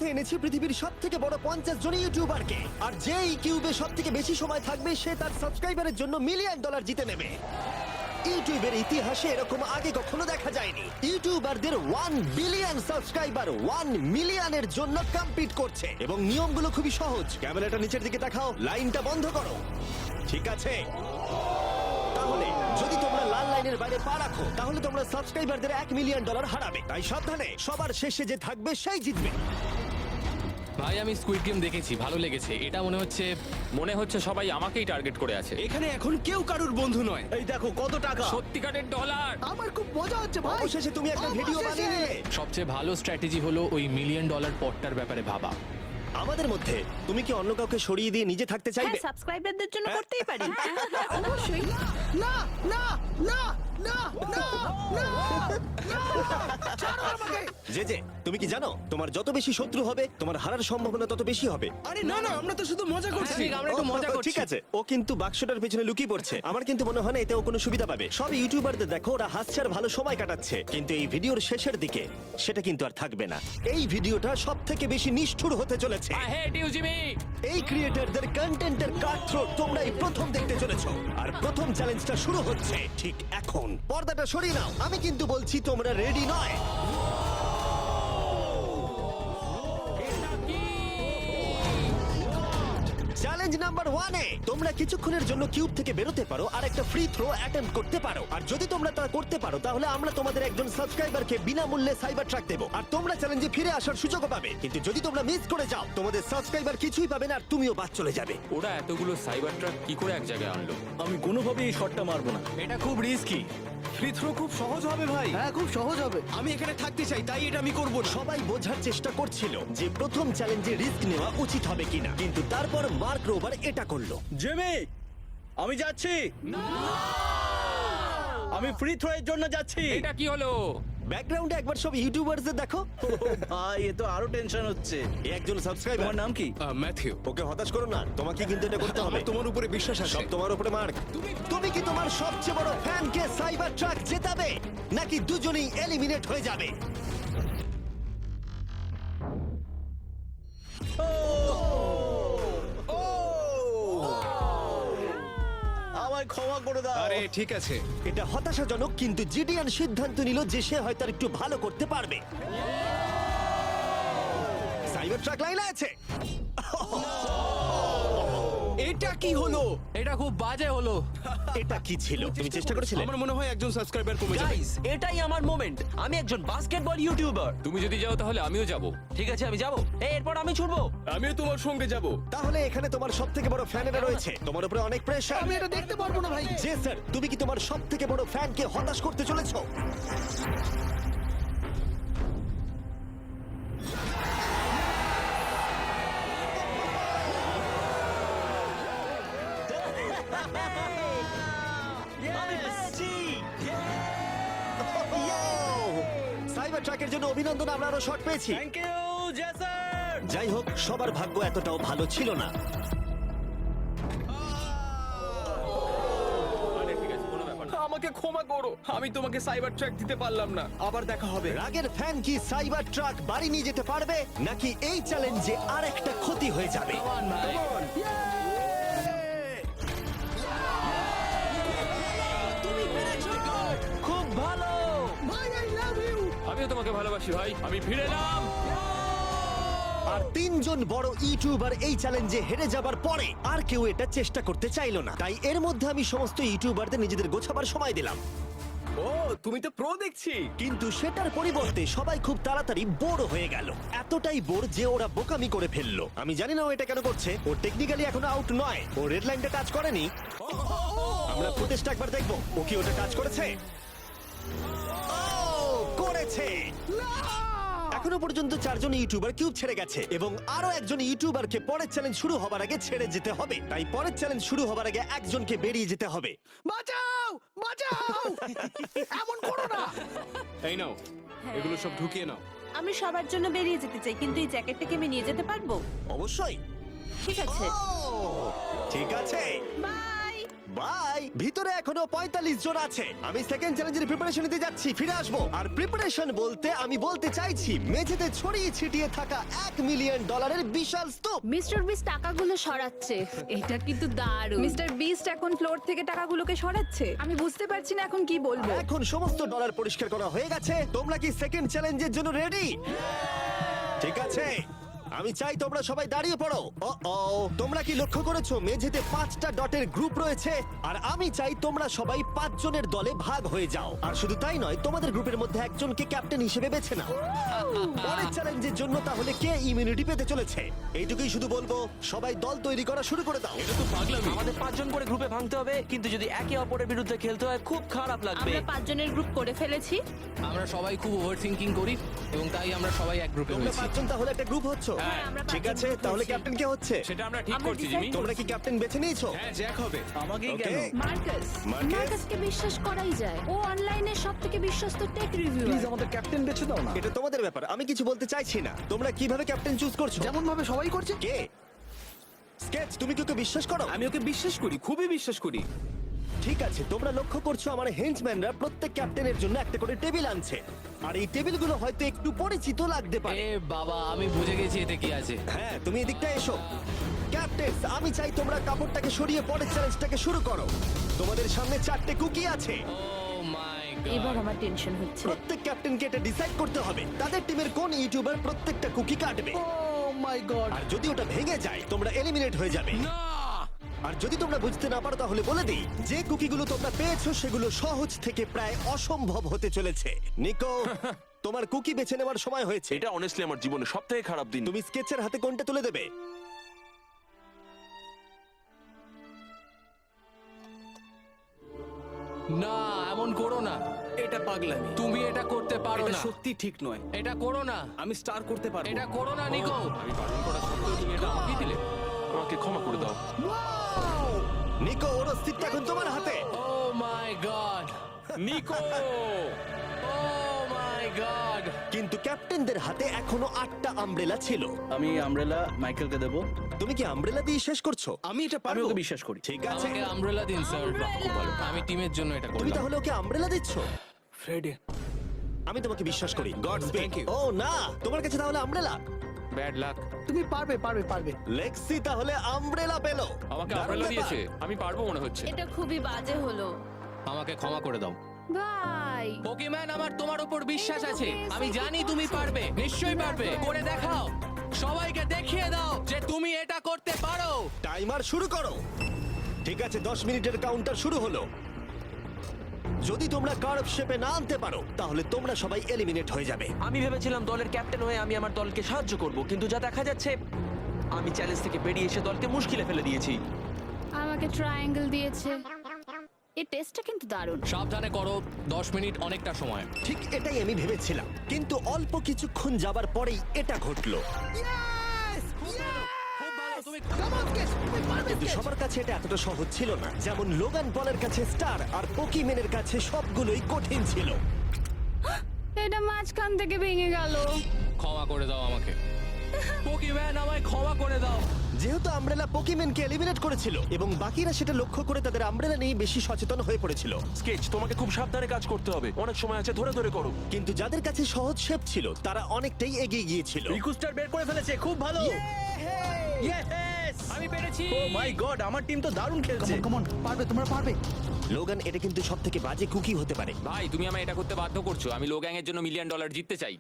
সাথে এনেছি পৃথিবীর সবথেকে বড় 50 জন ইউটিউবারকে, আর যে এই কিউবে সবথেকে বেশি সময় থাকবে সে তার সাবস্ক্রাইবারের জন্য $1 মিলিয়ন জিতে নেবে। ইউটিউবের ইতিহাসে এরকম আগে কখনো দেখা যায়নি। ইউটিউবারদের 1 বিলিয়ন সাবস্ক্রাইবার 1 মিলিয়নের জন্য কম্পিট করছে, এবং নিয়মগুলো খুবই সহজ। ক্যামেরাটা নিচের দিকে দেখাও, লাইনটা বন্ধ করো। ঠিক আছে, তাহলে যদি তোমরা লাল লাইনের বাইরে পা রাখো তাহলে তোমরা সাবস্ক্রাইবারদের $1 মিলিয়ন হারাবে। তাই সাবধানে, সবার শেষে যে থাকবে সেই জিতবে। ভাই আমি স্কুইড গেম দেখেছি, ভালো লেগেছে। এটা মনে হচ্ছে সবাই আমাকেই টার্গেট করে আছে। এখানে এখন কেউ কারুর বন্ধু নয়। এই দেখো কত টাকা, সত্যিকারের ডলার। আমার খুব মজা হচ্ছে ভাই। অবশেষে তুমি একটা ভিডিও বানিয়ে নিলে। সবচেয়ে ভালো স্ট্র্যাটেজি হলো ওই $1 মিলিয়ন পটটার ব্যাপারে ভাবা। আমাদের মধ্যে তুমি কি অন্য কাউকে সরিয়ে দিয়ে নিজে থাকতে চাইবে? হ্যাঁ, সাবস্ক্রাইবারদের জন্য করতেই পারি। অবশ্যই। না না না না না না ছাড়ো আমাকে। যে তুমি কি জানো তোমার যত বেশি শত্রু হবে তোমার হারার সম্ভাবনা তত বেশি হবে? আরে না না, আমরা তো শুধু মজা করছি। আমরা একটু মজা করছি। ঠিক আছে, ও কিন্তু বাক্সটার পেছনে লুকিয়ে পড়ছে। আমার কিন্তু মনে হয় না এতে ও কোনো সুবিধা পাবে। সব ইউটিউবারদের দেখো ওরা হাসছে আর ভালো সময় কাটাচ্ছে, কিন্তু এই ভিডিওর শেষের দিকে সেটা কিন্তু আর থাকবে না। এই ভিডিওটা সব থেকে বেশি নিষ্ঠুর হতে চলেছে। I hate you Jimmy. এই ক্রিয়েটরদের কন্টেন্টের কাটথ্রোট তোমরাই প্রথম দেখতে চলেছো, আর প্রথম চ্যালেঞ্জটা শুরু হচ্ছে ঠিক এখন। পর্দাটা সরিয়ে নাও, আমি কিন্তু বলছি তোমরা রেডি নয়। চ্যালেঞ্জ নাম্বার 1 এ তোমরা কিছুক্ষণের জন্য কিউব থেকে বেরোতে পারো আর একটা ফ্রি থ্রো অ্যাটেম্প করতে পারো। আর যদি তোমরা তা করতে পারো তাহলে আমরা তোমাদের একজন সাবস্ক্রাইবারকে বিনামূল্যে সাইবার ট্রাক দেবো, আর তোমরা চ্যালেঞ্জে ফিরে আসার সুযোগও পাবে। কিন্তু যদি তোমরা মিস করে যাও তোমাদের সাবস্ক্রাইবার কিছুই পাবে না, আর তুমিও বাদ চলে যাবে। ওরা এতগুলো সাইবার ট্রাক কি করে এক জায়গায় আনলো? আমি কোনোভাবেই এই শটটা মারবো না। এটা খুব রিস্কি। ফ্রি থ্রো খুব সহজ হবে ভাই। হ্যাঁ খুব সহজ হবে। আমি এখানে থাকতে চাই, তাই এটা আমি করব না। সবাই বোঝার চেষ্টা করছিল যে প্রথম চ্যালেঞ্জে রিস্ক নেওয়া উচিত হবে কিনা, কিন্তু তারপর মার্ক রোবার এটা করলো। জেমি, আমি যাচ্ছি। আমি ফ্রি থ্রো এর জন্য যাচ্ছি। এটা কি হলো? ব্যাকগ্রাউন্ডে একবার সব ইউটিউবারদের দেখো। ভাই এ তো আরো টেনশন হচ্ছে। এ একজন সাবস্ক্রাইবার। তোমার নাম কি? ম্যাথিউ, ওকে হতাশ করো না, তোমাকে কিন্তু এটা করতে হবে। আমার তোমার উপরে বিশ্বাস আছে। সব তোমার উপরে মার্ক। তুমি কি তোমার সবচেয়ে বড় ফ্যানকে সাইবার ট্রাক জেতাবে, নাকি দুজনেই এলিমিনেট হয়ে যাবে? আমায় ক্ষমা করে দাও। আরে ঠিক আছে। এটা হতাশাজনক, কিন্তু জিডিয়ান সিদ্ধান্ত নিল যে সে হয়তো আর একটু ভালো করতে পারবে। সাইবার ট্রাক লাইনে আছে। এটা কি হলো? এটা খুব বাজে হলো। এটা কি ছিল? তুমি চেষ্টা করেছিলে? আমার মনে হয় একজন সাবস্ক্রাইবার কমে যাবে। গাইস, এটাই আমার মোমেন্ট। আমি একজন বাস্কেটবল ইউটিউবার। তুমি যদি যাও তাহলে আমিও যাব। ঠিক আছে, আমি যাব। এরপর আমি ছুটবো। আমিও তোমার সঙ্গে যাব। তাহলে এখানে তোমার সব থেকে বড় ফ্যানেরা রয়েছে, তোমার উপরে অনেক প্রেশার। আমি এটা দেখতে পারবো না ভাই। জে স্যার, তুমি কি তোমার সব থেকে বড় ফ্যানকে হতাশ করতে চলেছো? সাইবার ট্রাকের জন্য অভিনন্দন, আমরা আরো শট পেয়েছি। থ্যাংক ইউ জেসার। যাই হোক, সবার ভাগ্য এতটাও ভালো ছিল না। আমাকে ক্ষমা করো, আমি তোমাকে সাইবার ট্র্যাক দিতে পারলাম না। আবার দেখা হবে। রাগের ফ্যান কি সাইবার ট্রাক বাড়ি নিয়ে যেতে পারবে, নাকি এই চ্যালেঞ্জে আর একটা ক্ষতি হয়ে যাবে? খুব ভালো। ভাই আই লাভ ইউ। আমিও তোমাকে ভালোবাসি ভাই। আমি ফিরে এলাম। আর 3 জন বড় ইউটিউবার এই চ্যালেঞ্জে হেরে যাবার পরে আর কেউ এটা চেষ্টা করতে চাইলো না। তাই এর মধ্যে আমি সমস্ত ইউটিউবারদের নিজেদের গোছাবার সময় দিলাম। ও, তুমি তো প্রো দেখছি। কিন্তু সেটার পরিবর্তে সবাই খুব তাড়াতাড়ি বোর হয়ে গেল। এতটাই বোর যে ওরা বোকামি করে ফেললো। আমি জানি না ও এটা কেন করছে। ও টেকনিক্যালি এখনো আউট নয়, ও রেড লাইনটা টাচ করেনি। আমরা ফুটেজটা একবার দেখবো, ও কি ওটা টাচ করেছে? ও করেছে। এখনো পর্যন্ত 4 জন ইউটিউবার কিউব ছেড়ে গেছে, এবং আরো একজন ইউটিউবারকে পরের চ্যালেঞ্জ শুরু হবার আগে ছেড়ে যেতে হবে। তাই পরের চ্যালেঞ্জ শুরু হবার আগে একজনকে বেরিয়ে যেতে হবে। বাঁচাও বাঁচাও। এমন করো না। এই নাও, এগুলো সব ঢুকিয়ে নাও। আমি সবার জন্য বেরিয়ে যেতে চাই, কিন্তু এই জ্যাকেটটাকে আমি নিয়ে যেতে পারবো? অবশ্যই। ঠিক আছে, ও ঠিক আছে, বাই। বাই। ভিতরে এখনো 45 জন আছে। আমি সেকেন্ড চ্যালেঞ্জের প্রিপারেশন নিতে যাচ্ছি, ফিরে আসবো। আর প্রিপারেশন বলতে আমি বলতে চাইছি মেঝেতে ছড়িয়ে ছিটিয়ে থাকা $1 মিলিয়ন বিশাল স্তূপ। মিস্টার বিস্ট টাকাগুলো সরাচ্ছে। এটা কিন্তু দারুণ। মিস্টার বিস্ট এখন ফ্লোর থেকে টাকাগুলোকে সরাচ্ছে। আমি বুঝতে পারছি না এখন কি বলবো। এখন সমস্ত ডলার পরিষ্কার করা হয়ে গেছে। তোমরা কি সেকেন্ড চ্যালেঞ্জের জন্য রেডি? ঠিক আছে, আমি চাই তোমরা সবাই দাঁড়িয়ে পড়ো। তোমরা কি লক্ষ্য করেছো মেঝেতে 5টা ডটের গ্রুপ রয়েছে? আর আমি চাই তোমরা সবাই 5 জনের দলে ভাগ হয়ে যাও। আর শুধু তাই নয়, তোমাদের গ্রুপের মধ্যে একজনকে ক্যাপ্টেন হিসেবে বেছে নাও। পরের চ্যালেঞ্জের জন্য তাহলে কে ইমিউনিটি পেতে চলেছে? এইটুকুই শুধু বলবো, সবাই দল তৈরি করা শুরু করে দাও। এটা তো পাগলামি। আমাদের 5 জন করে গ্রুপে ভাঙতে হবে, কিন্তু যদি একে অপরের বিরুদ্ধে খেলতে হয় খুব খারাপ লাগবে। আমরা 5 জনের গ্রুপ করে ফেলেছি। আমরা সবাই খুব ওভার থিঙ্কিং করি এবং তাই আমরা সবাই এক গ্রুপে তোমরা হয়েছি। 5 জন তাহলে একটা গ্রুপ হচ্ছ? হ্যাঁ, আমরা ঠিক 5 জন আছে, group তাহলে হয়েছি। ক্যাপ্টেন কে হচ্ছে? সেটা আমরা ঠিক আমরা করছি decide জিমি। তোমরা কি ক্যাপ্টেন বেছে নিয়েছো? হ্যাঁ, জ্যাক হবে। আমাকেই Okay. কেন? মার্কাস। মার্কাস? মার্কাসকে বিশ্বাস করাই যায়। ও অনলাইনে সবথেকে বিশ্বস্ত টেক রিভিউয়ার। আমাদের ক্যাপ্টেন বেছে দাও না। এটা তোমাদের ব্যাপার, আমি কিছু বলতে চাইছি না। তোমরা কিভাবে ক্যাপ্টেন চুজ করছো? যেমন ভাবে সবাই করছে। কে? স্কেচ, তুমি কি ওকে বিশ্বাস করো? আমি ওকে বিশ্বাস করি, খুবই বিশ্বাস করি। ঠিক আছে, তোমরা লক্ষ্য করছো আমার হেঞ্চম্যানরা প্রত্যেক ক্যাপ্টেনের জন্য একটা করে টেবিল আনছে। আর এই টেবিলগুলো হয়তো একটু পরিচিত লাগতে পারে। এ বাবা, আমি বুঝে গেছি এতে কি আছে। হ্যাঁ, তুমি এদিকটা এসো। ক্যাপ্টেন, আমি চাই তোমরা কাপড়টাকে সরিয়ে পরের চ্যালেঞ্জটাকে শুরু করো। তোমাদের সামনে 4টে কুকি আছে। ও মাই এবার গড। আমার টেনশন হচ্ছে। প্রত্যেক ক্যাপ্টেনকে এটা ডিসাইড করতে হবে তাদের টিমের কোন ইউটিউবার প্রত্যেকটা কুকি কাটবে। ও মাই গড। আর যদি ওটা ভেঙে যায় তোমরা এলিমিনেট হয়ে যাবে। না! আর যদি তোমরা বুঝতে না পারো তাহলে বলে দিই, যে কুকিগুলো তোমরা পেয়েছো সেগুলো সহজ থেকে প্রায় অসম্ভব হতে চলেছে। নিকো, তোমার কুকি বেছে নেওয়ার সময় হয়েছে। এটা অনেস্টলি আমার জীবনে সবথেকে খারাপ দিন। তুমি স্কেচের হাতে কোনটা তুলে দেবে? না, এমন করো না। এটা পাগলামি। তুমি এটা করতে পারো এটা না। সত্যি ঠিক নয়। এটা করো না। আমি স্টার করতে পারবো। এটা করো না, নিকো। আমি বারণ করা সত্ত্বেও তুমি এটা আমাকেই দিলে। আমাকে ক্ষমা করে দাও। নিকো, ওর অস্তিত্ব এখন তোমার হাতে। ও my god. Nicco! O my god. কিন্তু ক্যাপ্টেনদের হাতে এখনো 8টা আমব্রেলা ছিল। আমি আমব্রেলা মাইকেলকে দেবো। তুমি কি আমব্রেলা দিয়ে শেষ করছো? আমি এটা আমি পারবো। ওকে বিশ্বাস করি। ঠিক আছে, আমাকে আমব্রেলা দিন স্যার। খুব ভালো। আমি টিমের জন্য এটা তুমি করলাম। তাহলে ওকে আমব্রেলা দিচ্ছ? ফ্রেডে, আমি তোমাকে বিশ্বাস করি। God speak. Thank you. ও না, তোমার কাছে তাহলে আমব্রেলা। Bad luck. তুমি পারবে পারবে পারবে। লেক্সি তাহলে আমব্রেলা পেলো। আমাকে দারুণ আমব্রেলা ব্যাপার। দিয়েছে। আমি পারবো মনে হচ্ছে। এটা খুবই বাজে হলো। আমাকে ক্ষমা করে দাও। ভাই, পোকিম্যান, আমার তোমার উপর বিশ্বাস আছে। আমি জানি তুমি পারবে। নিশ্চয়ই পারবে। করে দেখাও। সবাইকে দেখিয়ে দাও যে তুমি এটা করতে পারো। টাইমার শুরু করো। ঠিক আছে, 10 মিনিটের কাউন্টার শুরু হলো। যদি তোমরা কার্ভ শেপে না আনতে পারো তাহলে তোমরা সবাই এলিমিনেট হয়ে যাবে। আমি ভেবেছিলাম দলের ক্যাপ্টেন হয়ে আমি আমার দলকে সাহায্য করব, কিন্তু যা দেখা যাচ্ছে আমি চ্যালেঞ্জ থেকে বেরিয়ে এসে দলকে মুশকিলে ফেলে দিয়েছি। আমাকে ট্রায়াঙ্গেল দিয়েছে। এই টেস্টটা কিন্তু দারুণ। সাবধানে করো। 10 মিনিট অনেকটা সময়। ঠিক এটাই আমি ভেবেছিলাম, কিন্তু অল্প কিছুক্ষণ যাবার পরেই এটা ঘটলো। তুমি Come on, Sketch, তুমি পারবে, কিন্তু Sketch। সবার কাছে এটা এতটা সহজ ছিল না। যেমন লোগান পলের কাছে স্টার আর পোকিমেনের কাছে সবগুলোই কঠিন ছিল। এটা মাঝখান থেকে ভেঙে গেল। ক্ষমা করে দাও আমাকে। পোকিম্যান, আমায় ক্ষমা করে দাও। যেহেতু আমব্রেলা পোকিমেনকে এলিমিনেট করেছিল এবং বাকিরা সেটা লক্ষ্য করে তাদের আমব্রেলা নিয়ে বেশি সচেতন হয়ে পড়েছিল। স্কেচ, তোমাকে খুব সাবধানে কাজ করতে হবে। অনেক সময় আছে, ধরে ধরে করো। কিন্তু যাদের কাছে সহজ শেপ ছিল তারা অনেকটাই এগিয়ে গিয়েছিল। রিকুস্টার বের করে ফেলেছে, খুব ভালো। Yes! আমি পেরেছি। ও মাই গড, আমার টিম তো দারুণ খেলছে। Come on, পারবে, তোমরা পারবে। লোগান, এটা কিন্তু সব থেকে বাজে কুকি হতে পারে। ভাই, তুমি আমায় এটা করতে বাধ্য করছো। আমি লো গ্যাং এর জন্য $1 মিলিয়ন জিততে চাই।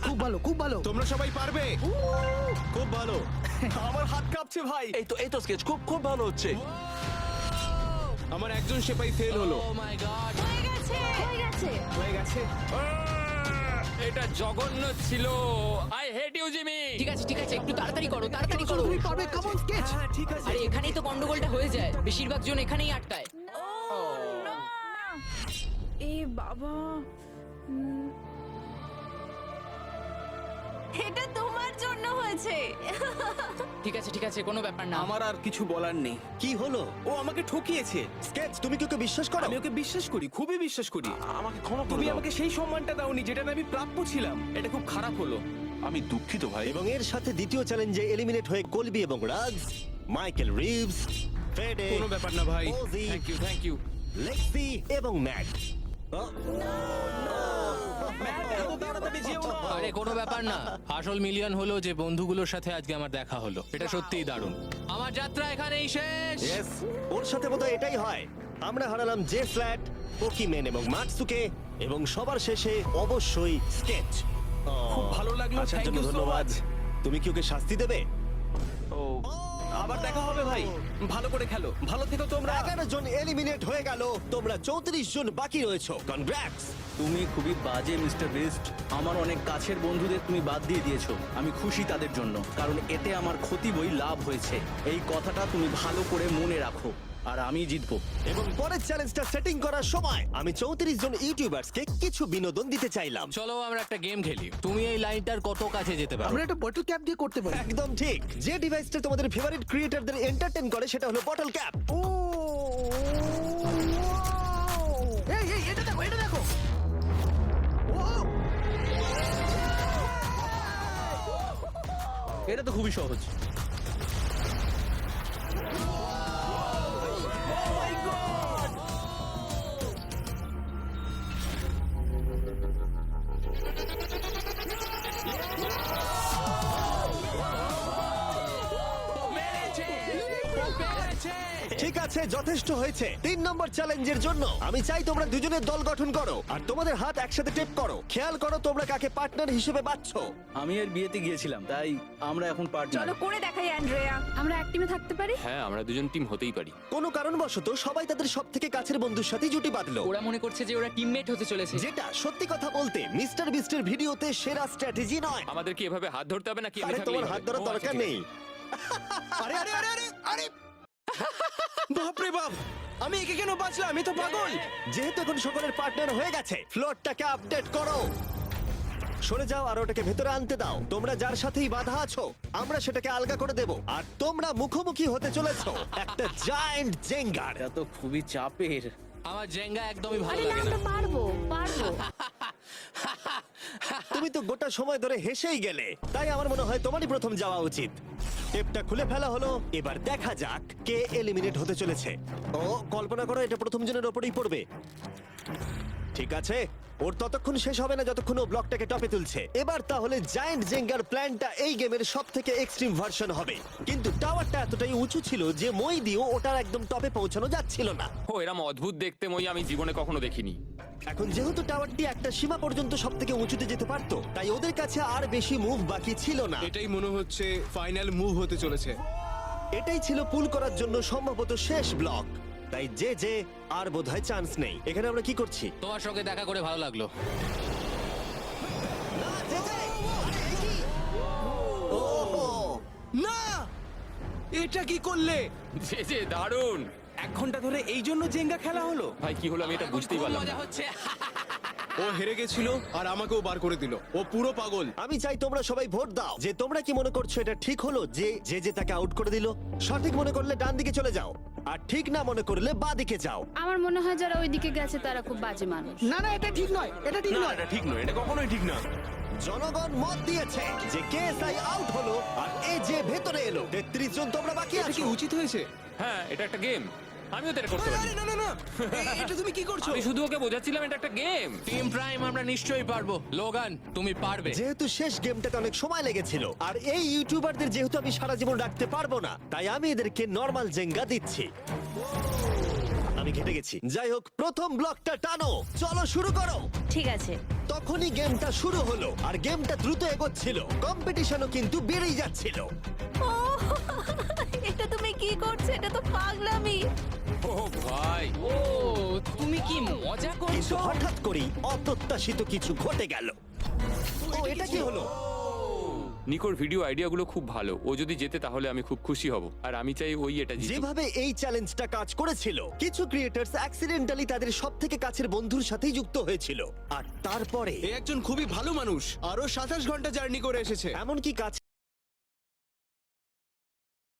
খুব ভালো, খুব ভালো। তোমরা সবাই পারবে। খুব ভালো। আমার হাত কাঁপছে ভাই। এই তো স্কেচ, খুব খুব ভালো হচ্ছে। আমার একজন সেপাই ফেল হলো। Oh my god. হয়ে গেছে, হয়ে গেছে। হয়ে গেছে। এটা জঘন্য ছিল। I hate you, Jimmy. ঠিক আছে ঠিক আছে, একটু তাড়াতাড়ি করো, তাড়াতাড়ি করো। তুমি পারবে, come on, Sketch। হ্যাঁ, ঠিক আছে। আরে এখানেই তো গন্ডগোলটা হয়ে যায়, বেশিরভাগ জন এখানেই আটকায়। এ বাবা। এটা তোমার জন্য হয়েছে। ঠিক আছে, কোনো ব্যাপার না। আমার আর কিছু বলার নেই। কি হলো? ও আমাকে ঠকিয়েছে। স্কেচ, তুমি কি ওকে বিশ্বাস করো? আমি ওকে বিশ্বাস করি, খুবই বিশ্বাস করি। আমাকে ক্ষমা করে তুমি দাও। আমাকে সেই সম্মানটা দাওনি যেটা আমি প্রাপ্য ছিলাম। এটা খুব খারাপ হলো। আমি দুঃখিত ভাই। এবং এর সাথে দ্বিতীয় চ্যালেঞ্জে এলিমিনেট হয়ে কলবি এবং রাজ, মাইকেল রিভস, ফেডে, কোনো ব্যাপার না ভাই। ওজি, থ্যাংক ইউ লেক্সি এবং ম্যাট। আরে কোনো ব্যাপার না, আসল মিলিয়ন হলো যে বন্ধুগুলোর সাথে আজকে আমার দেখা হলো। এটা সত্যিই দারুণ। আমার যাত্রা এখানেই শেষ। Yes, ওর সাথে বোধহয় এটাই হয়। আমরা হারালাম জে ফ্ল্যাট, পোকিমেন এবং মাটসুকে, এবং সবার শেষে অবশ্যই স্কেচ। খুব ভালো লাগলো, আসার থ্যাংক জন্য ইউ সো ধন্যবাদ। মাচ। তুমি কি ওকে শাস্তি দেবে? আবার দেখা হবে ভাই, ভালো করে খেলো, ভালো থেকো তোমরা। 11 জন এলিমিনেট হয়ে গেল, তোমরা 34 জন বাকি রয়েছো। কনগ্রাটস। তুমি খুবই বাজে মিস্টার বিস্ট। আমার অনেক কাছের বন্ধুদের তুমি বাদ দিয়ে দিয়েছো। আমি খুশি তাদের জন্য, কারণ এতে আমার ক্ষতি বই লাভ হয়েছে। এই কথাটা তুমি ভালো করে মনে রাখো, আর আমি জিতবো। এবং পরের চ্যালেঞ্জটা সেটিং করার সময় আমি 34 জন ইউটিউবার্সকে কিছু বিনোদন দিতে চাইলাম। চলো আমরা একটা গেম খেলি। তুমি এই লাইনটার কত কাছে যেতে পারো? আমরা একটা বটল ক্যাপ দিয়ে করতে পারি। একদম ঠিক। যে ডিভাইসটা তোমাদের ফেভারিট ক্রিয়েটরদের এন্টারটেইন করে সেটা হলো বটল ক্যাপ। ও এই এই এটা দেখো, এটা দেখো। ও এটা তো খুবই সহজ। ঠিক আছে, যথেষ্ট হয়েছে। 3 নম্বর চ্যালেঞ্জের জন্য আমি চাই তোমরা দুজনের দল গঠন করো আর তোমাদের হাত একসাথে টেপ করো। খেয়াল করো তোমরা কাকে পার্টনার হিসেবে বাছছো। আমি এর বিয়েতে গিয়েছিলাম, তাই আমরা এখন পার্টনার। চলো করে দেখাই অ্যান্ড্রেয়া। আমরা এক টিমে থাকতে পারি? হ্যাঁ আমরা দুজন টিম হতেই পারি। কোনো কারণবশত সবাই তাদের সবথেকে কাছের বন্ধুর সাথে জুটি বাঁধলো, ওরা মনে করছে যে ওরা টিমমেট হতে চলেছে। যেটা সত্যি কথা বলতে মিস্টার বিস্টের ভিডিওতে সেরা স্ট্র্যাটেজি নয়। আমাদের কি এভাবে হাত ধরতে হবে নাকি আরে তোমার হাত ধরার দরকার নেই। আরে আরে আরে আরে আরে বাপরে বাপ, আমি একে কেন বাঁচলাম? আমি তো পাগল। যেহেতু এখন সকলের পার্টনার হয়ে গেছে, ফ্লোরটাকে আপডেট করো। সরে যাও আর ওটাকে ভেতরে আনতে দাও। তোমরা যার সাথেই বাধা আছো আমরা সেটাকে আলগা করে দেব। আর তোমরা মুখোমুখি হতে চলেছো একটা জায়ান্ট জেঙ্গার। এটা তো খুবই চাপের। আমার জেঙ্গা একদমই ভালো আরে না, লাগে না। আমরা পারবো পারবো। তুমি তো গোটা সময় ধরে হেসেই গেলে, তাই আমার মনে হয় তোমারই প্রথম যাওয়া উচিত। টেপটা খুলে ফেলা হলো, এবার দেখা যাক কে এলিমিনেট হতে চলেছে। ও কল্পনা করো এটা প্রথম জনের ওপরেই পড়বে। ঠিক আছে, ওর ততক্ষণ শেষ হবে না যতক্ষণ ও ব্লকটাকে টপে তুলছে। এবার তাহলে জায়ান্ট জেঙ্গার প্ল্যানটা এই গেমের সবথেকে এক্সট্রিম ভার্সন হবে। কিন্তু টাওয়ারটা এতটাই উঁচু ছিল যে মই দিয়েও ওটার একদম টপে পৌঁছানো যাচ্ছিল না। ও এরম অদ্ভুত দেখতে মই আমি জীবনে কখনো দেখিনি। এখন যেহেতু টাওয়ারটি একটা সীমা পর্যন্ত সবথেকে উঁচুতে যেতে পারতো, তাই ওদের কাছে আর বেশি মুভ বাকি ছিল না। এটাই মনে হচ্ছে ফাইনাল মুভ হতে চলেছে। এটাই ছিল পুল করার জন্য সম্ভবত শেষ ব্লক, তাই যে আর বোধহয় চান্স নেই। এখানে আমরা কি করছি? তোমার সঙ্গে দেখা করে ভালো লাগলো। না, এটা কি করলে? যে দারুণ। 1 ঘন্টা ধরে এই জন্য জেঙ্গা খেলা হলো? ভাই কি হলো আমি এটা বুঝতেই খুব পারলাম মজা না। হচ্ছে। ও হেরে গেছিল আর আমাকেও বার করে দিল। ও পুরো পাগল। আমি চাই তোমরা সবাই ভোট দাও যে তোমরা কি মনে করছো এটা ঠিক হলো যে তাকে আউট করে দিল। সঠিক মনে করলে ডান দিকে চলে যাও, আর ঠিক না মনে করলে বাঁ দিকে যাও। আমার মনে হয় যারা ওইদিকে গেছে তারা খুব বাজে মানুষ। না না, এটা ঠিক নয়, এটা ঠিক নয়। এটা ঠিক নয়, এটা কখনোই ঠিক না। জনগণ মত দিয়েছে যে কেএসআই আউট হলো আর এ যে ভেতরে এলো। 33 জন তোমরা বাকি এটা কি আছো। উচিত হয়েছে? হ্যাঁ এটা একটা গেম, আমিও তো এটা করতে পারি। আরে না না না, এটা তুমি কি করছো? আমি শুধু ওকে বোঝাচ্ছিলাম এটা একটা গেম। টিম প্রাইম আমরা নিশ্চয়ই পারবো। লোগান তুমি পারবে। যেহেতু শেষ গেমটাতে অনেক সময় লেগেছিল আর এই ইউটিউবারদের যেহেতু আমি সারা জীবন রাখতে পারবো না, তাই আমি এদেরকে নরমাল জেঙ্গা দিচ্ছি। আমি ঘেটে গেছি। যাই হোক, প্রথম ব্লকটা টানো, চলো শুরু করো। ঠিক আছে। তখনই গেমটা শুরু হলো আর গেমটা দ্রুত এগোচ্ছিল, কম্পিটিশনও কিন্তু বেড়েই যাচ্ছিল। ও এটা তুমি কি করছো? এটা তো পাগলামি। ও ভাই, ও তুমি কি মজা কিন্তু করছো? হঠাৎ করেই অপ্রত্যাশিত কিছু ঘটে গেল। ও এটা কি হলো? নিকোর ভিডিও আইডিয়াগুলো খুব ভালো। ও যদি জেতে তাহলে আমি খুব খুশি হব, আর আমি চাই ওই এটা জিতুক। যেভাবে এই চ্যালেঞ্জটা কাজ করেছিল, কিছু ক্রিয়েটার্স অ্যাক্সিডেন্টালি তাদের সবথেকে কাছের বন্ধুর সাথেই যুক্ত হয়েছিল, আর তারপরে এ একজন খুবই ভালো মানুষ, আরো 27 ঘন্টা জার্নি করে এসেছে। এমনকি কাছে